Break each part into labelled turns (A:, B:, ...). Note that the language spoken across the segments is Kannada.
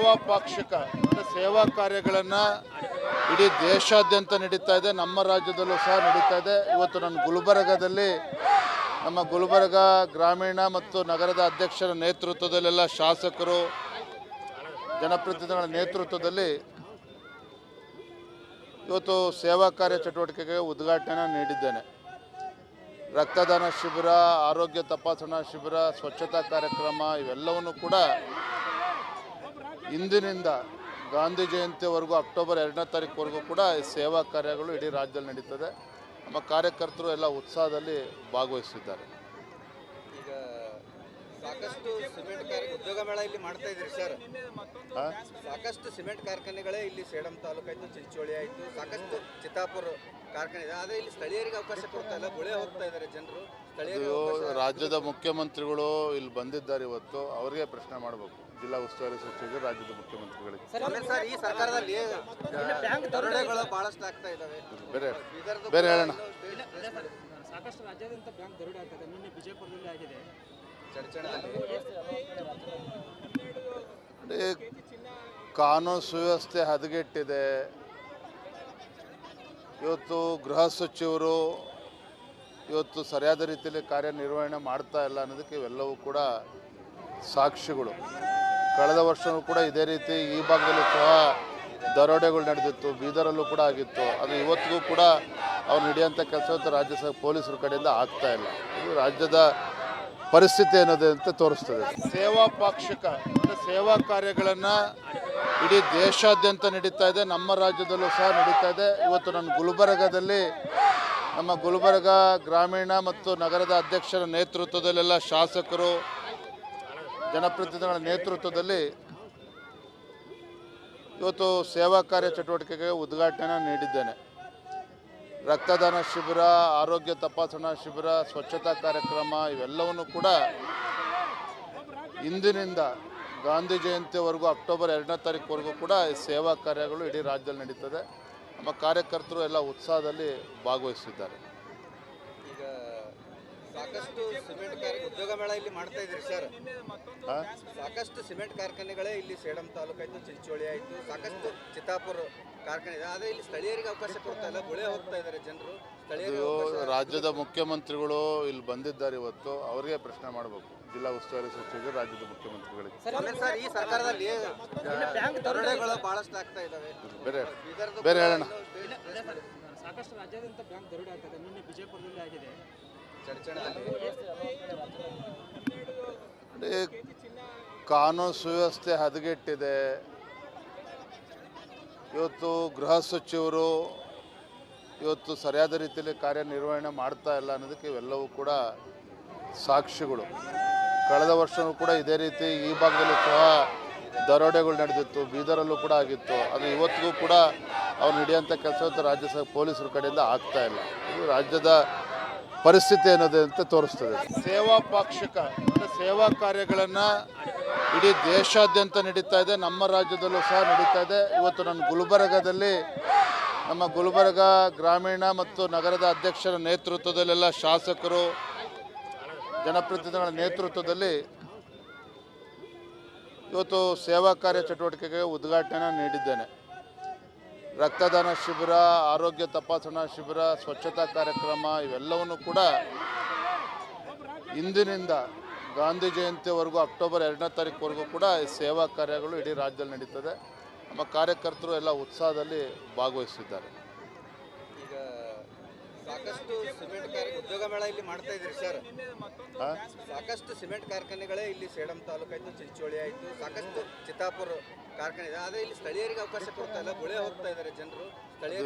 A: ಸೇವಾ ಪಾಕ್ಷಿಕ ಅಂದರೆ ಸೇವಾ ಕಾರ್ಯಗಳನ್ನು ಇಡೀ ದೇಶಾದ್ಯಂತ ನಡೀತಾ ಇದೆ. ನಮ್ಮ ರಾಜ್ಯದಲ್ಲೂ ಸಹ ನಡೀತಾ ಇದೆ. ಇವತ್ತು ನಾನು ಗುಲ್ಬರ್ಗಾದಲ್ಲಿ ನಮ್ಮ ಗುಲ್ಬರ್ಗ ಗ್ರಾಮೀಣ ಮತ್ತು ನಗರದ ಅಧ್ಯಕ್ಷರ ನೇತೃತ್ವದಲ್ಲೆಲ್ಲ ಶಾಸಕರು ಜನಪ್ರತಿನಿಧಿಗಳ ನೇತೃತ್ವದಲ್ಲಿ ಇವತ್ತು ಸೇವಾ ಕಾರ್ಯ ಚಟುವಟಿಕೆಗೆ ಉದ್ಘಾಟನೆ ನೀಡಿದ್ದೇನೆ. ರಕ್ತದಾನ ಶಿಬಿರ, ಆರೋಗ್ಯ ತಪಾಸಣಾ ಶಿಬಿರ, ಸ್ವಚ್ಛತಾ ಕಾರ್ಯಕ್ರಮ ಇವೆಲ್ಲವನ್ನು ಕೂಡ ಇಂದಿನಿಂದ ಗಾಂಧಿ ಜಯಂತಿವರೆಗೂ ಅಕ್ಟೋಬರ್ 2ನೇ ತಾರೀಕುವರೆಗೂ ಕೂಡ ಈ ಸೇವಾ ಕಾರ್ಯಗಳು ಇಡೀ ರಾಜ್ಯದಲ್ಲಿ ನಡೀತದೆ. ನಮ್ಮ ಕಾರ್ಯಕರ್ತರು ಎಲ್ಲ ಉತ್ಸಾಹದಲ್ಲಿ ಭಾಗವಹಿಸಿದ್ದಾರೆ.
B: ಈಗ ಸಾಕಷ್ಟು ಸಿಮೆಂಟ್ ಉದ್ಯೋಗ ಮೇಳ ಇಲ್ಲಿ ಮಾಡ್ತಾ ಇದ್ದೀರಿ ಸರ್. ಸಾಕಷ್ಟು ಸಿಮೆಂಟ್ ಕಾರ್ಖಾನೆಗಳೇ ಇಲ್ಲಿ ಸೇಡಂ ತಾಲೂಕು ಆಯಿತು, ಚಿಂಚೋಳಿ ಆಯಿತು, ಸಾಕಷ್ಟು ಚಿತ್ತಾಪುರ ಕಾರ್ಖಾನೆ ಇದೆ. ಆದರೆ ಇಲ್ಲಿ ಸ್ಥಳೀಯರಿಗೆ ಅವಕಾಶ ಕೊಡ್ತಾ ಇಲ್ಲ, ಗುಳೆ ಹೋಗ್ತಾ ಇದ್ದಾರೆ ಜನರು. ಸ್ಥಳೀಯರು
A: ರಾಜ್ಯದ ಮುಖ್ಯಮಂತ್ರಿಗಳು ಇಲ್ಲಿ ಬಂದಿದ್ದಾರೆ. ಇವತ್ತು ಅವರಿಗೆ ಪ್ರಶ್ನೆ ಮಾಡಬೇಕು, ಜಿಲ್ಲಾ ಉಸ್ತುವಾರಿ ಸಚಿವರಿಗೆ, ರಾಜ್ಯದ ಮುಖ್ಯಮಂತ್ರಿಗಳಿಗೆ.
B: ಸರ್, ಈ ಸರ್ಕಾರದಲ್ಲಿ ದರೋಡೆಗಳು ಬಹಳಷ್ಟು ಆಗ್ತಾ ಇದ್ದಾವೆ.
A: ಬೇರೆ ಹೇಳೋಣ.
C: ಸಾಕಷ್ಟು ರಾಜ್ಯಾದ್ಯಂತ ಬ್ಯಾಂಕ್ ದರೋಡೆ ಆಗ್ತದೆ. ನಿನ್ನೆ ಬಿಜೆಪುರದಲ್ಲಿ ಆಗಿದೆ.
A: ಕಾನೂನು ಸುವ್ಯವಸ್ಥೆ ಹದಗೆಟ್ಟಿದೆ. ಇವತ್ತು ಗೃಹ ಸಚಿವರು ಇವತ್ತು ಸರಿಯಾದ ರೀತಿಯಲ್ಲಿ ಕಾರ್ಯನಿರ್ವಹಣೆ ಮಾಡ್ತಾ ಇಲ್ಲ ಅನ್ನೋದಕ್ಕೆ ಇವೆಲ್ಲವೂ ಕೂಡ ಸಾಕ್ಷಿಗಳು. ಕಳೆದ ವರ್ಷವೂ ಕೂಡ ಇದೇ ರೀತಿ ಈ ಭಾಗದಲ್ಲೂ ಸಹ ದರೋಡೆಗಳು ನಡೆದಿತ್ತು, ಬೀದರಲ್ಲೂ ಕೂಡ ಆಗಿತ್ತು. ಅದು ಇವತ್ತಿಗೂ ಕೂಡ ಅವ್ರು ಹಿಡಿಯೋಂಥ ಕೆಲಸ ರಾಜ್ಯ ಪೊಲೀಸರ ಕಡೆಯಿಂದ ಆಗ್ತಾ ಇಲ್ಲ. ಇದು ರಾಜ್ಯದ ಪರಿಸ್ಥಿತಿ ಅನ್ನೋದು ಅಂತ ತೋರಿಸ್ತದೆ. ಸೇವಾ ಪಾಕ್ಷಿಕ ಅಂದರೆ ಸೇವಾ ಕಾರ್ಯಗಳನ್ನು ಇಡೀ ದೇಶಾದ್ಯಂತ ನಡೀತಾ ಇದೆ. ನಮ್ಮ ರಾಜ್ಯದಲ್ಲೂ ಸಹ ನಡೀತಾ ಇದೆ. ಇವತ್ತು ನಾನು ಗುಲ್ಬರ್ಗಾದಲ್ಲಿ ನಮ್ಮ ಗುಲ್ಬರ್ಗ ಗ್ರಾಮೀಣ ಮತ್ತು ನಗರದ ಅಧ್ಯಕ್ಷರ ನೇತೃತ್ವದಲ್ಲೆಲ್ಲ ಶಾಸಕರು ಜನಪ್ರತಿನಿಧಿಗಳ ನೇತೃತ್ವದಲ್ಲಿ ಇವತ್ತು ಸೇವಾ ಕಾರ್ಯ ಚಟುವಟಿಕೆಗೆ ಉದ್ಘಾಟನೆ ನೀಡಿದ್ದೇನೆ. ರಕ್ತದಾನ ಶಿಬಿರ, ಆರೋಗ್ಯ ತಪಾಸಣಾ ಶಿಬಿರ, ಸ್ವಚ್ಛತಾ ಕಾರ್ಯಕ್ರಮ ಇವೆಲ್ಲವನ್ನು ಕೂಡ ಇಂದಿನಿಂದ ಗಾಂಧಿ ಜಯಂತಿವರೆಗೂ ಅಕ್ಟೋಬರ್ 2ನೇ ತಾರೀಕುವರೆಗೂ ಕೂಡ ಈ ಸೇವಾ ಕಾರ್ಯಗಳು ಇಡೀ ರಾಜ್ಯದಲ್ಲಿ ನಡೀತದೆ. ನಮ್ಮ ಕಾರ್ಯಕರ್ತರು ಎಲ್ಲ ಉತ್ಸಾಹದಲ್ಲಿ ಭಾಗವಹಿಸಿದ್ದಾರೆ.
B: ಈಗ ಸಾಕಷ್ಟು ಸಿಮೆಂಟ್ ಉದ್ಯೋಗ ಮೇಳ ಇಲ್ಲಿ ಮಾಡ್ತಾ ಇದ್ದೀರಿ ಸರ್. ಸಾಕಷ್ಟು ಸಿಮೆಂಟ್ ಕಾರ್ಖಾನೆಗಳೇ ಇಲ್ಲಿ ಸೇಡಂ ತಾಲೂಕು ಆಯಿತು, ಚಿಂಚೋಳಿ ಆಯಿತು, ಸಾಕಷ್ಟು ಚಿತ್ತಾಪುರ ಕಾರ್ಖಾನೆ ಇದೆ. ಆದರೆ ಇಲ್ಲಿ ಸ್ಥಳೀಯರಿಗೆ ಅವಕಾಶ ಕೊಡ್ತಾ ಇಲ್ಲ, ಗುಳೆ ಹೋಗ್ತಾ ಇದ್ದಾರೆ ಜನರು.
A: ರಾಜ್ಯದ ಮುಖ್ಯಮಂತ್ರಿಗಳು ಇಲ್ಲಿ ಬಂದಿದ್ದಾರೆ. ಇವತ್ತು ಅವರಿಗೆ ಪ್ರಶ್ನೆ ಮಾಡಬೇಕು, ಜಿಲ್ಲಾ ಉಸ್ತುವಾರಿ ಸಚಿವರಿಗೆ, ರಾಜ್ಯದ ಮುಖ್ಯಮಂತ್ರಿಗಳಿಗೆ.
B: ಸರ್, ಈ ಸರ್ಕಾರದಲ್ಲಿ ದರೋಡೆಗಳು ಬಹಳಷ್ಟು ಆಗ್ತಾ ಇದ್ದಾವೆ.
A: ಬೇರೆ ಹೇಳೋಣ.
C: ಸಾಕಷ್ಟು ರಾಜ್ಯಾದ್ಯಂತ ಬ್ಯಾಂಕ್ ದರೋಡೆ ಆಗ್ತದೆ. ನಿನ್ನೆ ಬಿಜೆಪುರದಲ್ಲಿ ಆಗಿದೆ.
A: ಕಾನೂನು ಸುವ್ಯವಸ್ಥೆ ಹದಗೆಟ್ಟಿದೆ. ಇವತ್ತು ಗೃಹ ಸಚಿವರು ಇವತ್ತು ಸರಿಯಾದ ರೀತಿಯಲ್ಲಿ ಕಾರ್ಯನಿರ್ವಹಣೆ ಮಾಡ್ತಾ ಇಲ್ಲ ಅನ್ನೋದಕ್ಕೆ ಇವೆಲ್ಲವೂ ಕೂಡ ಸಾಕ್ಷಿಗಳು. ಕಳೆದ ವರ್ಷವೂ ಕೂಡ ಇದೇ ರೀತಿ ಈ ಭಾಗದಲ್ಲೂ ಸಹ ದರೋಡೆಗಳು ನಡೆದಿತ್ತು, ಬೀದರಲ್ಲೂ ಕೂಡ ಆಗಿತ್ತು. ಅದು ಇವತ್ತಿಗೂ ಕೂಡ ಅವ್ರು ಹಿಡಿಯೋಂಥ ಕೆಲಸ ರಾಜ್ಯ ಪೊಲೀಸರ ಕಡೆಯಿಂದ ಆಗ್ತಾ ಇಲ್ಲ. ಇದು ರಾಜ್ಯದ ಪರಿಸ್ಥಿತಿ ಅನ್ನೋದು ಅಂತ ತೋರಿಸ್ತದೆ. ಸೇವಾ ಪಾಕ್ಷಿಕ ಅಂದರೆ ಸೇವಾ ಕಾರ್ಯಗಳನ್ನು ಇಡೀ ದೇಶಾದ್ಯಂತ ನಡೀತಾ ಇದೆ. ನಮ್ಮ ರಾಜ್ಯದಲ್ಲೂ ಸಹ ನಡೀತಾ ಇದೆ. ಇವತ್ತು ನಾನು ಗುಲ್ಬರ್ಗಾದಲ್ಲಿ ನಮ್ಮ ಗುಲ್ಬರ್ಗ ಗ್ರಾಮೀಣ ಮತ್ತು ನಗರದ ಅಧ್ಯಕ್ಷರ ನೇತೃತ್ವದಲ್ಲೆಲ್ಲ ಶಾಸಕರು ಜನಪ್ರತಿನಿಧಿಗಳ ನೇತೃತ್ವದಲ್ಲಿ ಇವತ್ತು ಸೇವಾ ಕಾರ್ಯ ಚಟುವಟಿಕೆಗೆ ಉದ್ಘಾಟನೆ ನೀಡಿದ್ದೇನೆ. ರಕ್ತದಾನ ಶಿಬಿರ, ಆರೋಗ್ಯ ತಪಾಸಣಾ ಶಿಬಿರ, ಸ್ವಚ್ಛತಾ ಕಾರ್ಯಕ್ರಮ ಇವೆಲ್ಲವನ್ನು ಕೂಡ ಇಂದಿನಿಂದ ಗಾಂಧಿ ಜಯಂತಿವರೆಗೂ ಅಕ್ಟೋಬರ್ 2ನೇ ತಾರೀಕುವರೆಗೂ ಕೂಡ ಈ ಸೇವಾ ಕಾರ್ಯಗಳು ಇಡೀ ರಾಜ್ಯದಲ್ಲಿ ನಡೀತದೆ. ನಮ್ಮ ಕಾರ್ಯಕರ್ತರು ಎಲ್ಲ ಉತ್ಸಾಹದಲ್ಲಿ ಭಾಗವಹಿಸಿದ್ದಾರೆ.
B: ಈಗ ಸಾಕಷ್ಟು ಸಿಮೆಂಟ್ ಉದ್ಯೋಗ ಮೇಳ ಇಲ್ಲಿ ಮಾಡ್ತಾ ಇದ್ದೀರಿ ಸರ್. ಸಾಕಷ್ಟು ಸಿಮೆಂಟ್ ಕಾರ್ಖಾನೆಗಳೇ ಇಲ್ಲಿ ಸೇಡಂ ತಾಲೂಕು ಆಯಿತು, ಚಿಂಚೋಳಿ ಆಯಿತು, ಸಾಕಷ್ಟು ಚಿತ್ತಾಪುರ ಕಾರ್ಖಾನೆ ಇದೆ. ಆದರೆ ಇಲ್ಲಿ ಸ್ಥಳೀಯರಿಗೆ ಅವಕಾಶ ಕೊಡ್ತಾ ಇಲ್ಲ, ಗುಳೆ ಹೋಗ್ತಾ ಇದ್ದಾರೆ ಜನರು.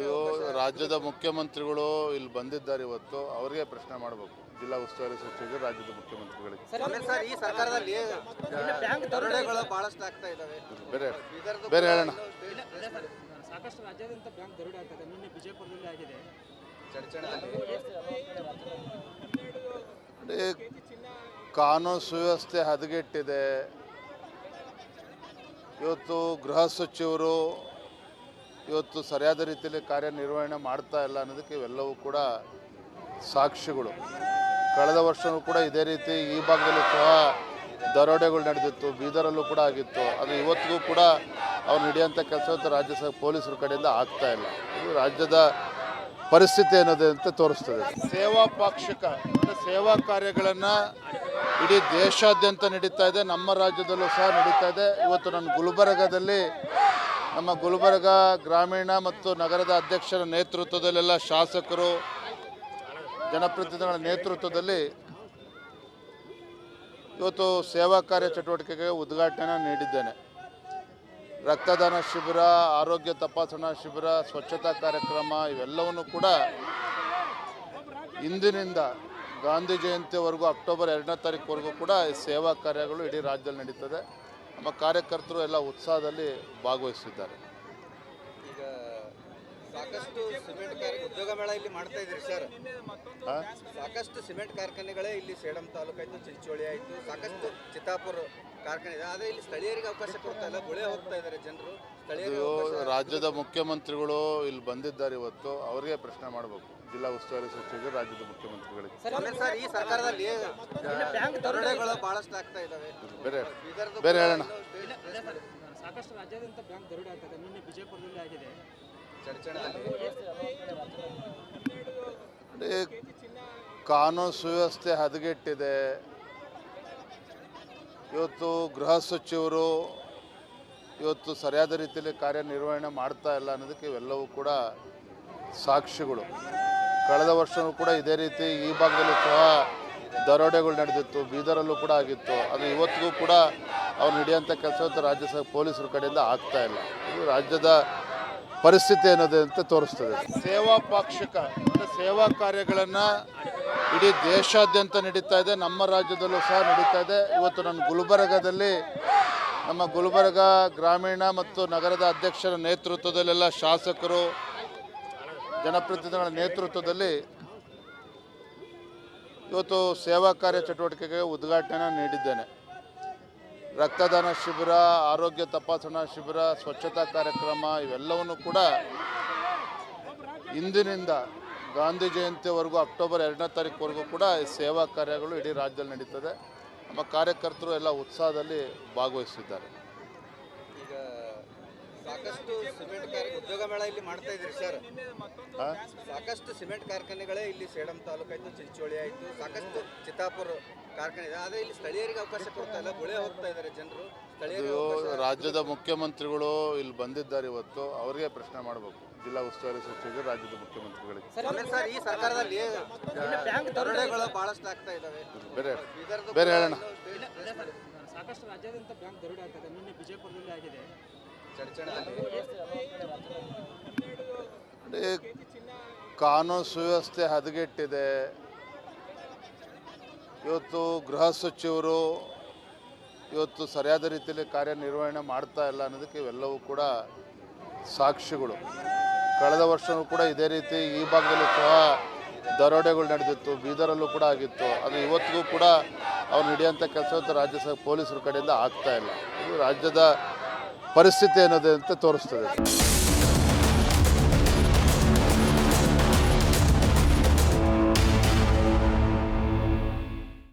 A: ರಾಜ್ಯದ ಮುಖ್ಯಮಂತ್ರಿಗಳು ಇಲ್ಲಿ ಬಂದಿದ್ದಾರೆ. ಇವತ್ತು ಅವರಿಗೆ ಪ್ರಶ್ನೆ ಮಾಡಬೇಕು, ಜಿಲ್ಲಾ ಉಸ್ತುವಾರಿ ಸಚಿವರಿಗೆ, ರಾಜ್ಯದ ಮುಖ್ಯಮಂತ್ರಿಗಳಿಗೆ.
B: ಸರ್, ಈ ಸರ್ಕಾರದಲ್ಲಿ ದರೋಡೆಗಳು ಬಹಳಷ್ಟು ಆಗ್ತಾ ಇದ್ದಾವೆ.
A: ಬೇರೆ ಹೇಳೋಣ.
C: ಸಾಕಷ್ಟು ರಾಜ್ಯಾದ್ಯಂತ ಬ್ಯಾಂಕ್ ದರೋಡೆ ಆಗ್ತದೆ. ನಿನ್ನೆ ಬಿಜೆಪುರದಲ್ಲಿ ಆಗಿದೆ.
A: ಕಾನೂನು ಸುವ್ಯವಸ್ಥೆ ಹದಗೆಟ್ಟಿದೆ. ಇವತ್ತು ಗೃಹ ಸಚಿವರು ಇವತ್ತು ಸರಿಯಾದ ರೀತಿಯಲ್ಲಿ ಕಾರ್ಯನಿರ್ವಹಣೆ ಮಾಡ್ತಾ ಇಲ್ಲ ಅನ್ನೋದಕ್ಕೆ ಇವೆಲ್ಲವೂ ಕೂಡ ಸಾಕ್ಷಿಗಳು. ಕಳೆದ ವರ್ಷವೂ ಕೂಡ ಇದೇ ರೀತಿ ಈ ಭಾಗದಲ್ಲೂ ಸಹ ದರೋಡೆಗಳು ನಡೆದಿತ್ತು, ಬೀದರಲ್ಲೂ ಕೂಡ ಆಗಿತ್ತು. ಅದು ಇವತ್ತಿಗೂ ಕೂಡ ಅವ್ರು ಹಿಡಿಯೋಂಥ ಕೆಲಸ ರಾಜ್ಯ ಪೊಲೀಸರ ಕಡೆಯಿಂದ ಆಗ್ತಾ ಇಲ್ಲ. ಇದು ರಾಜ್ಯದ ಪರಿಸ್ಥಿತಿ ಅನ್ನೋದು ಅಂತ ತೋರಿಸ್ತದೆ. ಸೇವಾ ಪಾಕ್ಷಿಕ ಅಂದರೆ ಸೇವಾ ಕಾರ್ಯಗಳನ್ನು ಇಡೀ ದೇಶಾದ್ಯಂತ ನಡೀತಾ ಇದೆ, ನಮ್ಮ ರಾಜ್ಯದಲ್ಲೂ ಸಹ ನಡೀತಾ ಇದೆ. ಇವತ್ತು ನನ್ನ ಗುಲ್ಬರ್ಗದಲ್ಲಿ ನಮ್ಮ ಗುಲ್ಬರ್ಗ ಗ್ರಾಮೀಣ ಮತ್ತು ನಗರದ ಅಧ್ಯಕ್ಷರ ನೇತೃತ್ವದಲ್ಲೆಲ್ಲ ಶಾಸಕರು ಜನಪ್ರತಿನಿಧಿಗಳ ನೇತೃತ್ವದಲ್ಲಿ ಇವತ್ತು ಸೇವಾ ಕಾರ್ಯ ಚಟುವಟಿಕೆಗೆ ಉದ್ಘಾಟನೆ ನೀಡಿದ್ದೇನೆ. ರಕ್ತದಾನ ಶಿಬಿರ, ಆರೋಗ್ಯ ತಪಾಸಣಾ ಶಿಬಿರ, ಸ್ವಚ್ಛತಾ ಕಾರ್ಯಕ್ರಮ ಇವೆಲ್ಲವನ್ನು ಕೂಡ ಇಂದಿನಿಂದ ಗಾಂಧಿ ಜಯಂತಿವರೆಗೂ ಅಕ್ಟೋಬರ್ 2ನೇ ತಾರೀಕುವರೆಗೂ ಕೂಡ ಈ ಸೇವಾ ಕಾರ್ಯಗಳು ಇಡೀ ರಾಜ್ಯದಲ್ಲಿ ನಡೀತದೆ. ನಮ್ಮ ಕಾರ್ಯಕರ್ತರು ಎಲ್ಲ ಉತ್ಸಾಹದಲ್ಲಿ ಭಾಗವಹಿಸಿದ್ದಾರೆ.
B: ಈಗ ಸಾಕಷ್ಟು ಸಿಮೆಂಟ್ ಉದ್ಯೋಗ ಮೇಳ ಇಲ್ಲಿ ಮಾಡ್ತಾ ಇದ್ರಿ ಸರ್. ಸಾಕಷ್ಟು ಸಿಮೆಂಟ್ ಕಾರ್ಖಾನೆಗಳೇ ಇಲ್ಲಿ ಸೇಡಂ ತಾಲೂಕು ಆಯಿತು, ಚಿಂಚೋಳಿ ಆಯಿತು, ಸಾಕಷ್ಟು ಚಿತ್ತಾಪುರ ಕಾರ್ಖಾನೆ ಇದೆ. ಆದರೆ ಇಲ್ಲಿ ಸ್ಥಳೀಯರಿಗೆ ಅವಕಾಶ ಕೊಡ್ತಾ ಇಲ್ಲ, ಗುಳೆ ಹೋಗ್ತಾ ಇದ್ದಾರೆ ಜನರು.
A: ರಾಜ್ಯದ ಮುಖ್ಯಮಂತ್ರಿಗಳು ಇಲ್ಲಿ ಬಂದಿದ್ದಾರೆ, ಇವತ್ತು ಅವರಿಗೆ ಪ್ರಶ್ನೆ ಮಾಡಬೇಕು. ಜಿಲ್ಲಾ ಉಸ್ತುವಾರಿ ಸಚಿವರು ರಾಜ್ಯದ ಮುಖ್ಯಮಂತ್ರಿಗಳಿಗೆ.
B: ಸರ್, ಈ ಸರ್ಕಾರದಲ್ಲಿ ದರೋಡೆಗಳು ಬಹಳಷ್ಟು ಆಗ್ತಾ ಇದ್ದಾವೆ.
A: ಬೇರೆ ಹೇಳೋಣ.
C: ಸಾಕಷ್ಟು ರಾಜ್ಯಾದ್ಯಂತ ಬ್ಯಾಂಕ್ ದರೋಡೆ ಆಗ್ತದೆ. ನಿನ್ನೆ ವಿಜಯಪುರದಲ್ಲಿ ಆಗಿದೆ.
A: ಕಾನೂನು ಸುವ್ಯವಸ್ಥೆ ಹದಗೆಟ್ಟಿದೆ. ಇವತ್ತು ಗೃಹ ಸಚಿವರು ಇವತ್ತು ಸರಿಯಾದ ರೀತಿಯಲ್ಲಿ ಕಾರ್ಯನಿರ್ವಹಣೆ ಮಾಡ್ತಾ ಇಲ್ಲ ಅನ್ನೋದಕ್ಕೆ ಇವೆಲ್ಲವೂ ಕೂಡ ಸಾಕ್ಷಿಗಳು. ಕಳೆದ ವರ್ಷವೂ ಕೂಡ ಇದೇ ರೀತಿ ಈ ಭಾಗದಲ್ಲೂ ಸಹ ದರೋಡೆಗಳು ನಡೆದಿತ್ತು, ಬೀದರಲ್ಲೂ ಕೂಡ ಆಗಿತ್ತು. ಅದು ಇವತ್ತಿಗೂ ಕೂಡ ಅವ್ರು ಹಿಡಿಯೋಂಥ ಕೆಲಸ ರಾಜ್ಯ ಪೊಲೀಸರ ಕಡೆಯಿಂದ ಆಗ್ತಾ ಇಲ್ಲ. ಇದು ರಾಜ್ಯದ ಪರಿಸ್ಥಿತಿ ಅನ್ನೋದು ಅಂತ ತೋರಿಸ್ತದೆ. ಸೇವಾ ಪಾಕ್ಷಿಕ ಅಂದರೆ ಸೇವಾ ಕಾರ್ಯಗಳನ್ನು ಇಡೀ ದೇಶಾದ್ಯಂತ ನಡೀತಾ ಇದೆ, ನಮ್ಮ ರಾಜ್ಯದಲ್ಲೂ ಸಹ ನಡೀತಾ ಇದೆ. ಇವತ್ತು ನನ್ನ ಗುಲ್ಬರ್ಗದಲ್ಲಿ ನಮ್ಮ ಗುಲ್ಬರ್ಗ ಗ್ರಾಮೀಣ ಮತ್ತು ನಗರದ ಅಧ್ಯಕ್ಷರ ನೇತೃತ್ವದಲ್ಲೆಲ್ಲ ಶಾಸಕರು ಜನಪ್ರತಿನಿಧಿಗಳ ನೇತೃತ್ವದಲ್ಲಿ ಇವತ್ತು ಸೇವಾ ಕಾರ್ಯ ಚಟುವಟಿಕೆಗೆ ಉದ್ಘಾಟನೆ ನೀಡಿದ್ದೇನೆ. ರಕ್ತದಾನ ಶಿಬಿರ, ಆರೋಗ್ಯ ತಪಾಸಣಾ ಶಿಬಿರ, ಸ್ವಚ್ಛತಾ ಕಾರ್ಯಕ್ರಮ ಇವೆಲ್ಲವನ್ನು ಕೂಡ ಇಂದಿನಿಂದ ಗಾಂಧಿ ಜಯಂತಿವರೆಗೂ ಅಕ್ಟೋಬರ್ 2ನೇ ತಾರೀಕುವರೆಗೂ ಕೂಡ ಈ ಸೇವಾ ಕಾರ್ಯಗಳು ಇಡೀ ರಾಜ್ಯದಲ್ಲಿ ನಡೀತದೆ. ನಮ್ಮ ಕಾರ್ಯಕರ್ತರು ಎಲ್ಲ ಉತ್ಸಾಹದಲ್ಲಿ ಭಾಗವಹಿಸಿದ್ದಾರೆ.
B: ಈಗ ಸಾಕಷ್ಟು ಸಿಮೆಂಟ್ ಉದ್ಯೋಗ ಮೇಳ ಇಲ್ಲಿ ಮಾಡ್ತಾ ಇದ್ರಿ ಸರ್. ಸಾಕಷ್ಟು ಸಿಮೆಂಟ್ ಕಾರ್ಖಾನೆಗಳೇ ಇಲ್ಲಿ ಸೇಡಂ ತಾಲೂಕು ಆಯಿತು, ಚಿಂಚೋಳಿ ಆಯಿತು, ಸಾಕಷ್ಟು ಚಿತ್ತಾಪುರ ಕಾರ್ಖಾನೆ ಇದೆ. ಆದರೆ ಇಲ್ಲಿ ಸ್ಥಳೀಯರಿಗೆ ಅವಕಾಶ ಕೊಡ್ತಾ ಇಲ್ಲ, ಗುಳೆ ಹೋಗ್ತಾ ಇದ್ದಾರೆ ಜನರು.
A: ರಾಜ್ಯದ ಮುಖ್ಯಮಂತ್ರಿಗಳು ಇಲ್ಲಿ ಬಂದಿದ್ದಾರೆ, ಇವತ್ತು ಅವರಿಗೆ ಪ್ರಶ್ನೆ ಮಾಡಬೇಕು. ಜಿಲ್ಲಾ ಉಸ್ತುವಾರಿ ಸಚಿವರು ರಾಜ್ಯದ ಮುಖ್ಯಮಂತ್ರಿಗಳಿಗೆ.
B: ಸರ್, ಈ ಸರ್ಕಾರದಲ್ಲಿ ದರೋಡೆಗಳು ಬಹಳಷ್ಟು ಆಗ್ತಾ ಇದ್ದಾವೆ.
A: ಬೇರೆ ಹೇಳೋಣ.
C: ಸಾಕಷ್ಟು ರಾಜ್ಯಾದ್ಯಂತ ಬ್ಯಾಂಕ್ ದರೋಡೆ ಆಗ್ತದೆ. ನಿನ್ನೆ ವಿಜಯಪುರದಲ್ಲಿ ಆಗಿದೆ.
A: ಕಾನೂನು ಸುವ್ಯವಸ್ಥೆ ಹದಗೆಟ್ಟಿದೆ. ಇವತ್ತು ಗೃಹ ಸಚಿವರು ಇವತ್ತು ಸರಿಯಾದ ರೀತಿಯಲ್ಲಿ ಕಾರ್ಯನಿರ್ವಹಣೆ ಮಾಡ್ತಾ ಇಲ್ಲ ಅನ್ನೋದಕ್ಕೆ ಇವೆಲ್ಲವೂ ಕೂಡ ಸಾಕ್ಷಿಗಳು. ಕಳೆದ ವರ್ಷವೂ ಕೂಡ ಇದೇ ರೀತಿ ಈ ಭಾಗದಲ್ಲೂ ಸಹ ದರೋಡೆಗಳು ನಡೆದಿತ್ತು, ಬೀದರಲ್ಲೂ ಕೂಡ ಆಗಿತ್ತು. ಅದು ಇವತ್ತಿಗೂ ಕೂಡ ಅವ್ರು ಹಿಡಿಯೋಂಥ ಕೆಲಸ ರಾಜ್ಯ ಪೊಲೀಸರ ಕಡೆಯಿಂದ ಆಗ್ತಾ ಇಲ್ಲ. ಇದು ರಾಜ್ಯದ ಪರಿಸ್ಥಿತಿ ಅನ್ನೋದು ಅಂತ ತೋರಿಸ್ತದೆ.